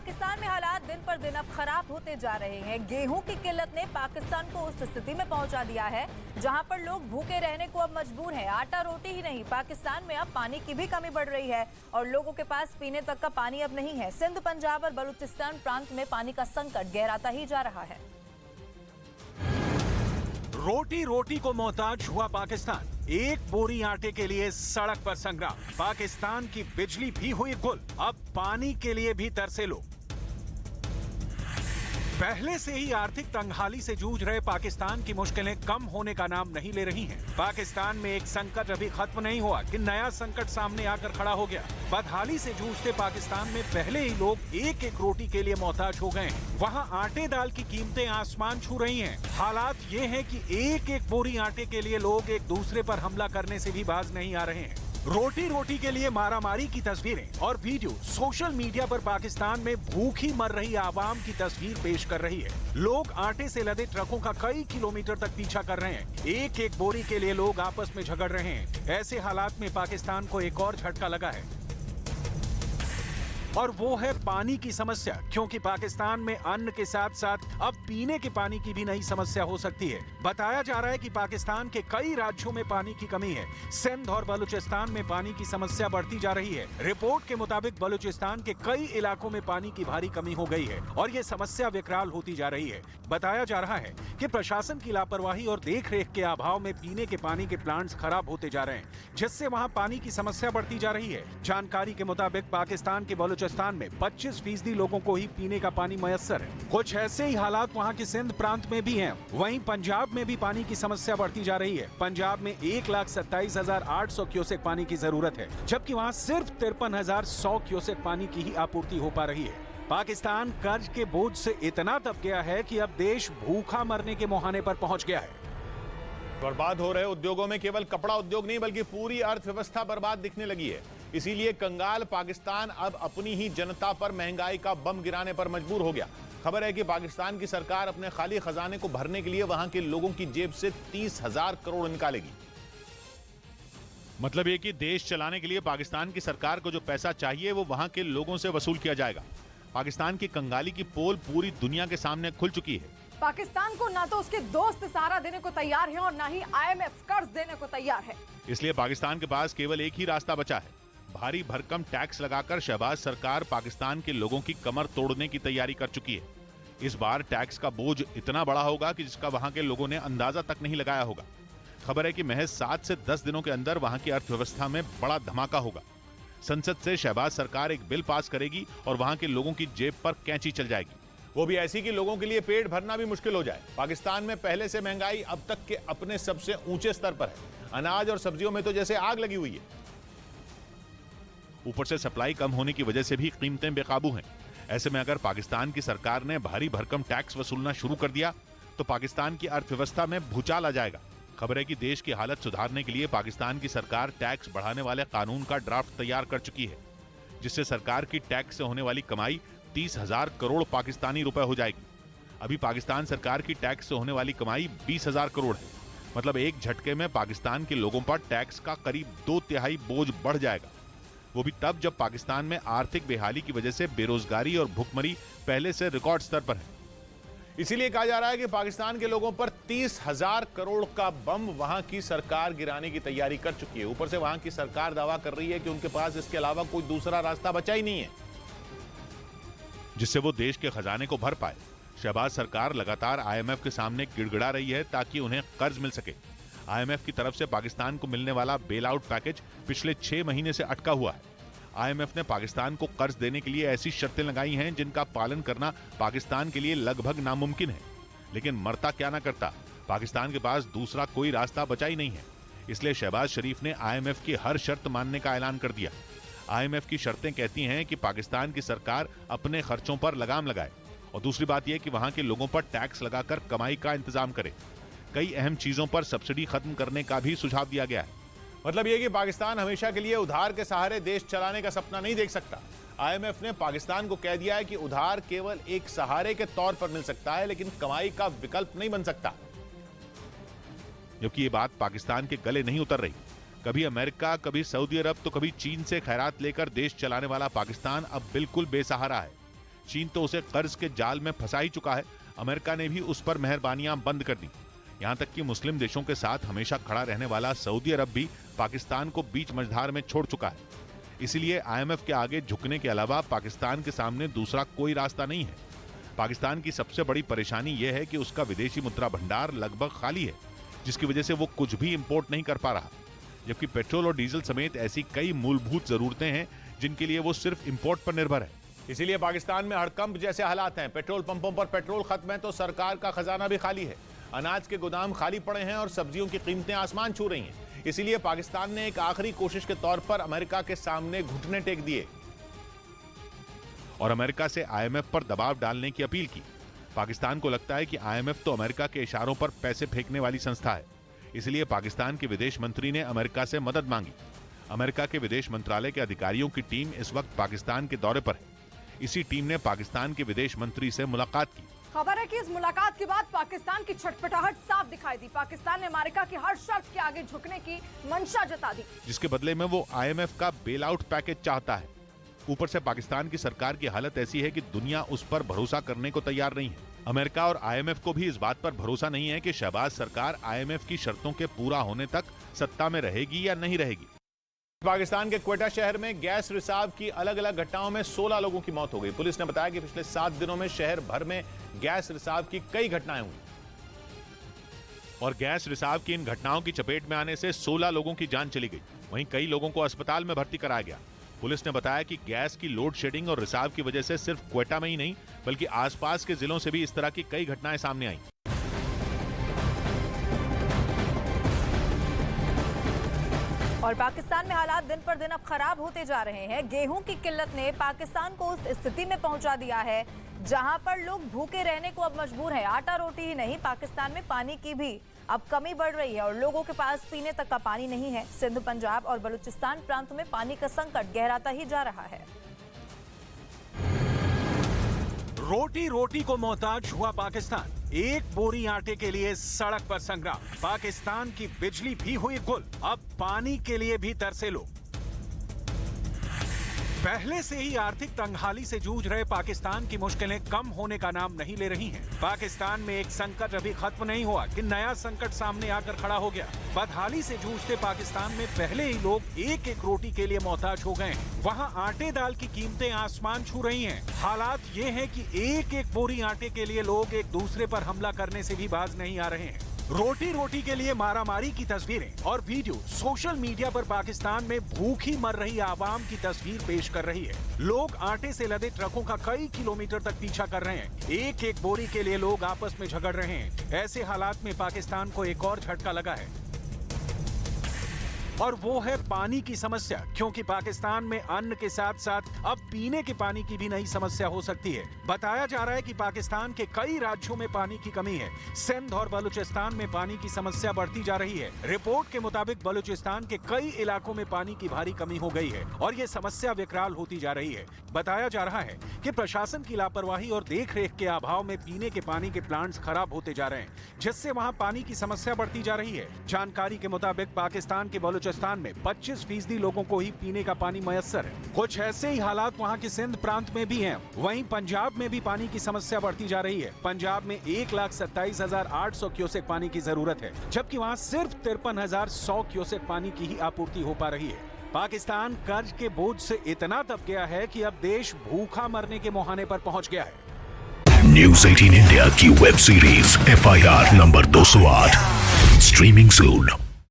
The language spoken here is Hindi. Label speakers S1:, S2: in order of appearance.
S1: पाकिस्तान में हालात दिन पर दिन अब खराब होते जा रहे हैं। गेहूं की किल्लत ने पाकिस्तान को उस स्थिति में पहुंचा दिया है जहां पर लोग भूखे रहने को अब मजबूर हैं। आटा रोटी ही नहीं, पाकिस्तान में अब पानी की भी कमी बढ़ रही है और लोगों के पास पीने तक का पानी अब नहीं है। सिंध, पंजाब और बलूचिस्तान प्रांत में पानी का संकट गहराता ही जा रहा है।
S2: रोटी रोटी को मोहताज हुआ पाकिस्तान। एक बोरी आटे के लिए सड़क पर संग्राम। पाकिस्तान की बिजली भी हुई गुल। अब पानी के लिए भी तरसे लोग। पहले से ही आर्थिक तंगहाली से जूझ रहे पाकिस्तान की मुश्किलें कम होने का नाम नहीं ले रही हैं। पाकिस्तान में एक संकट अभी खत्म नहीं हुआ कि नया संकट सामने आकर खड़ा हो गया। बदहाली से जूझते पाकिस्तान में पहले ही लोग एक एक रोटी के लिए मोहताज हो गए हैं। वहाँ आटे दाल की कीमतें आसमान छू रही हैं। हालात ये हैं कि एक एक बोरी आटे के लिए लोग एक दूसरे पर हमला करने से भी बाज नहीं आ रहे हैं। रोटी रोटी के लिए मारामारी की तस्वीरें और वीडियो सोशल मीडिया पर पाकिस्तान में भूखी मर रही आवाम की तस्वीर पेश कर रही है। लोग आटे से लदे ट्रकों का कई किलोमीटर तक पीछा कर रहे हैं। एक एक बोरी के लिए लोग आपस में झगड़ रहे हैं। ऐसे हालात में पाकिस्तान को एक और झटका लगा है और वो है पानी की समस्या, क्योंकि पाकिस्तान में अन्न के साथ साथ अब पीने के पानी की भी नई समस्या हो सकती है। बताया जा रहा है कि पाकिस्तान के कई राज्यों में पानी की कमी है। सिंध और बलूचिस्तान में पानी की समस्या बढ़ती जा रही है। रिपोर्ट के मुताबिक बलूचिस्तान के कई इलाकों में पानी की भारी कमी हो गई है और ये समस्या विकराल होती जा रही है। बताया जा रहा है कि प्रशासन की लापरवाही और देखरेख के अभाव में पीने के पानी के प्लांट्स खराब होते जा रहे हैं, जिससे वहाँ पानी की समस्या बढ़ती जा रही है। जानकारी के मुताबिक पाकिस्तान के बलूचिस्तान में 25% लोगों को ही पीने का पानी मयस्सर है। कुछ ऐसे ही हालात वहाँ के सिंध प्रांत में भी हैं। वहीं पंजाब में भी पानी की समस्या बढ़ती जा रही है। पंजाब में 1,27,800 क्यूसेक पानी की जरूरत है, जबकि वहाँ सिर्फ 53,100 क्यूसेक पानी की ही आपूर्ति हो पा रही है। पाकिस्तान कर्ज के बोझ से इतना दब गया है कि अब देश भूखा मरने के मुहाने पर पहुंच गया है।
S3: बर्बाद हो रहे उद्योगों में केवल कपड़ा उद्योग नहीं बल्कि पूरी अर्थव्यवस्था बर्बाद दिखने लगी है। इसीलिए कंगाल पाकिस्तान अब अपनी ही जनता पर महंगाई का बम गिराने पर मजबूर हो गया। खबर है कि पाकिस्तान की सरकार अपने खाली खजाने को भरने के लिए वहां के लोगों की जेब से 30,000 करोड़ निकालेगी। मतलब ये कि देश चलाने के लिए पाकिस्तान की सरकार को जो पैसा चाहिए वो वहां के लोगों से वसूल किया जाएगा। पाकिस्तान की कंगाली की पोल पूरी दुनिया के सामने खुल चुकी है।
S1: पाकिस्तान को ना तो उसके दोस्त सहारा देने को तैयार हैं और ना ही IMF कर्ज देने को तैयार है।
S3: इसलिए पाकिस्तान के पास केवल एक ही रास्ता बचा है। भारी भरकम टैक्स लगाकर शहबाज सरकार पाकिस्तान के लोगों की कमर तोड़ने की तैयारी कर चुकी है। इस बार टैक्स का बोझ इतना बड़ा होगा कि जिसका वहां के लोगों ने अंदाजा तक नहीं लगाया होगा। खबर है कि महज 7 से 10 दिनों के अंदर वहां की अर्थव्यवस्था में बड़ा धमाका होगा। संसद से शहबाज सरकार एक बिल पास करेगी और वहां के लोगों की जेब पर कैंची चल जाएगी। वो भी ऐसी कि लोगों के लिए पेट भरना भी मुश्किल हो जाए। पाकिस्तान में पहले से महंगाई अब तक के अपने सबसे ऊंचे स्तर पर है। अनाज और सब्जियों में तो जैसे आग लगी हुई है। ऊपर से सप्लाई कम होने की वजह से भी कीमतें बेकाबू हैं। ऐसे में अगर पाकिस्तान की सरकार ने भारी भरकम टैक्स वसूलना शुरू कर दिया तो पाकिस्तान की अर्थव्यवस्था में भूचाल आ जाएगा। खबर है कि देश की हालत सुधारने के लिए पाकिस्तान की सरकार टैक्स बढ़ाने वाले कानून का ड्राफ्ट तैयार कर चुकी है, जिससे सरकार की टैक्स से होने वाली कमाई 30,000 करोड़ पाकिस्तानी रुपए हो जाएगी। अभी पाकिस्तान सरकार की टैक्स से होने वाली कमाई 20,000 करोड़ है। मतलब एक झटके में पाकिस्तान के लोगों पर टैक्स का करीब 2/3 बोझ बढ़ जाएगा। वो भी तब जब पाकिस्तान में आर्थिक बेहाली की वजह से बेरोजगारी और भुखमरी पहले से रिकॉर्ड स्तर पर है। इसीलिए कहा जा रहा है कि पाकिस्तान के लोगों पर 30,000 करोड़ का बम वहां की सरकार गिराने की तैयारी कर चुकी है। ऊपर से वहां की सरकार दावा कर रही है कि उनके पास इसके अलावा कोई दूसरा रास्ता बचा ही नहीं है जिससे वो देश के खजाने को भर पाए। शहबाज सरकार लगातार IMF के सामने गिड़गिड़ा रही है ताकि उन्हें कर्ज मिल सके। IMF की तरफ से पाकिस्तान को मिलने वाला बेल आउट पैकेज पिछले 6 महीने से अटका हुआ है। IMF ने पाकिस्तान को कर्ज देने के लिए ऐसी शर्तें लगाई हैं जिनका पालन करना पाकिस्तान के लिए लगभग नामुमकिन है। लेकिन मरता क्या ना करता, पाकिस्तान के पास दूसरा कोई रास्ता बचा ही नहीं है। इसलिए शहबाज शरीफ ने IMF की हर शर्त मानने का ऐलान कर दिया। IMF की शर्तें कहती हैं कि पाकिस्तान की सरकार अपने खर्चों पर लगाम लगाए और दूसरी बात यह कि वहां के लोगों पर टैक्स लगाकर कमाई का इंतजाम करे। कई अहम चीजों पर सब्सिडी खत्म करने का भी सुझाव दिया गया है। मतलब यह कि पाकिस्तान हमेशा के लिए उधार के सहारे देश चलाने का सपना नहीं देख सकता। IMF ने पाकिस्तान को कह दिया है कि उधार केवल एक सहारे के तौर पर मिल सकता है, लेकिन कमाई का विकल्प नहीं बन सकता। जबकि ये बात पाकिस्तान के गले नहीं उतर रही। कभी अमेरिका, कभी सऊदी अरब तो कभी चीन से खैरात लेकर देश चलाने वाला पाकिस्तान अब बिल्कुल बेसहारा है। चीन तो उसे कर्ज के जाल में फंसा ही चुका है। अमेरिका ने भी उस पर मेहरबानियां बंद कर दी। यहाँ तक कि मुस्लिम देशों के साथ हमेशा खड़ा रहने वाला सऊदी अरब भी पाकिस्तान को बीच मझधार में छोड़ चुका है। इसलिए IMF के आगे झुकने के अलावा पाकिस्तान के सामने दूसरा कोई रास्ता नहीं है। पाकिस्तान की सबसे बड़ी परेशानी यह है कि उसका विदेशी मुद्रा भंडार लगभग खाली है, जिसकी वजह से वो कुछ भी इंपोर्ट नहीं कर पा रहा, जबकि पेट्रोल और डीजल समेत ऐसी कई मूलभूत जरूरतें हैं जिनके लिए वो सिर्फ इंपोर्ट पर निर्भर है। इसीलिए पाकिस्तान में हड़कंप जैसे हालात हैं। पेट्रोल पंपों पर पेट्रोल खत्म है तो सरकार का खजाना भी खाली है। अनाज के गोदाम खाली पड़े हैं और सब्जियों की कीमतें आसमान छू रही हैं। इसीलिए पाकिस्तान ने एक आखिरी कोशिश के तौर पर अमेरिका के सामने घुटने टेक दिए और अमेरिका से IMF पर दबाव डालने की अपील की। पाकिस्तान को लगता है कि IMF तो अमेरिका के इशारों पर पैसे फेंकने वाली संस्था है, इसलिए पाकिस्तान के विदेश मंत्री ने अमेरिका से मदद मांगी। अमेरिका के विदेश मंत्रालय के अधिकारियों की टीम इस वक्त पाकिस्तान के दौरे पर है। इसी टीम ने पाकिस्तान के विदेश मंत्री से मुलाकात की।
S4: खबर है कि इस मुलाकात के बाद पाकिस्तान की छटपटाहट साफ दिखाई दी। पाकिस्तान ने अमेरिका की हर शर्त के आगे झुकने की मंशा जता दी,
S3: जिसके बदले में वो IMF का बेल आउट पैकेज चाहता है। ऊपर से पाकिस्तान की सरकार की हालत ऐसी है कि दुनिया उस पर भरोसा करने को तैयार नहीं है। अमेरिका और IMF को भी इस बात पर भरोसा नहीं है कि शहबाज सरकार IMF की शर्तों के पूरा होने तक सत्ता में रहेगी या नहीं रहेगी। पाकिस्तान के क्वेटा शहर में गैस रिसाव की अलग अलग घटनाओं में 16 लोगों की मौत हो गई। पुलिस ने बताया कि पिछले 7 दिनों में शहर भर में गैस रिसाव की कई घटनाएं हुई और गैस रिसाव की इन घटनाओं की चपेट में आने से 16 लोगों की जान चली गई। वहीं कई लोगों को अस्पताल में भर्ती कराया गया। पुलिस ने बताया कि गैस की लोड शेडिंग और रिसाव की वजह से सिर्फ क्वेटा में ही नहीं बल्कि आसपास के जिलों से भी इस तरह की कई घटनाएं सामने आई।
S1: और पाकिस्तान में हालात दिन पर दिन अब खराब होते जा रहे हैं। गेहूं की किल्लत ने पाकिस्तान को उस स्थिति में पहुंचा दिया है जहां पर लोग भूखे रहने को अब मजबूर हैं। आटा रोटी ही नहीं, पाकिस्तान में पानी की भी अब कमी बढ़ रही है और लोगों के पास पीने तक का पानी नहीं है। सिंध, पंजाब और बलूचिस्तान प्रांतों में पानी का संकट गहराता ही जा रहा है।
S2: रोटी रोटी को मोहताज हुआ पाकिस्तान। एक बोरी आटे के लिए सड़क पर संग्राम। पाकिस्तान की बिजली भी हुई गुल। अब पानी के लिए भी तरसे लोग। पहले से ही आर्थिक तंगहाली से जूझ रहे पाकिस्तान की मुश्किलें कम होने का नाम नहीं ले रही हैं। पाकिस्तान में एक संकट अभी खत्म नहीं हुआ कि नया संकट सामने आकर खड़ा हो गया। बदहाली से जूझते पाकिस्तान में पहले ही लोग एक एक रोटी के लिए मोहताज हो गए हैं। वहां आटे दाल की कीमतें आसमान छू रही हैं। हालात ये हैं कि एक एक बोरी आटे के लिए लोग एक दूसरे पर हमला करने से भी बाज नहीं आ रहे हैं। रोटी रोटी के लिए मारामारी की तस्वीरें और वीडियो सोशल मीडिया पर पाकिस्तान में भूखी मर रही आवाम की तस्वीर पेश कर रही है। लोग आटे से लदे ट्रकों का कई किलोमीटर तक पीछा कर रहे हैं। एक एक बोरी के लिए लोग आपस में झगड़ रहे हैं। ऐसे हालात में पाकिस्तान को एक और झटका लगा है और वो है पानी की समस्या, क्योंकि पाकिस्तान में अन्न के साथ साथ अब पीने के पानी की भी नई समस्या हो सकती है। बताया जा रहा है कि पाकिस्तान के कई राज्यों में पानी की कमी है। सिंध और बलूचिस्तान में पानी की समस्या बढ़ती जा रही है। रिपोर्ट के मुताबिक बलूचिस्तान के कई इलाकों में पानी की भारी कमी हो गई है और ये समस्या विकराल होती जा रही है। बताया जा रहा है कि प्रशासन की लापरवाही और देख रेख के अभाव में पीने के पानी के प्लांट्स खराब होते जा रहे हैं, जिससे वहाँ पानी की समस्या बढ़ती जा रही है। जानकारी के मुताबिक पाकिस्तान के बलूचिस्तान में 25% लोगों को ही पीने का पानी मयस्सर है। कुछ ऐसे ही हालात वहाँ के सिंध प्रांत में भी हैं। वहीं पंजाब में भी पानी की समस्या बढ़ती जा रही है। पंजाब में 1,27,800 क्यूसेक पानी की जरूरत है, जबकि वहाँ सिर्फ 53,100 क्यूसेक पानी की ही आपूर्ति हो पा रही है। पाकिस्तान कर्ज के बोझ से इतना दब गया है कि अब देश भूखा मरने के मुहाने पर पहुंच गया है।
S5: न्यूज़ 18 इंडिया की web series FIR number 208 streaming सून।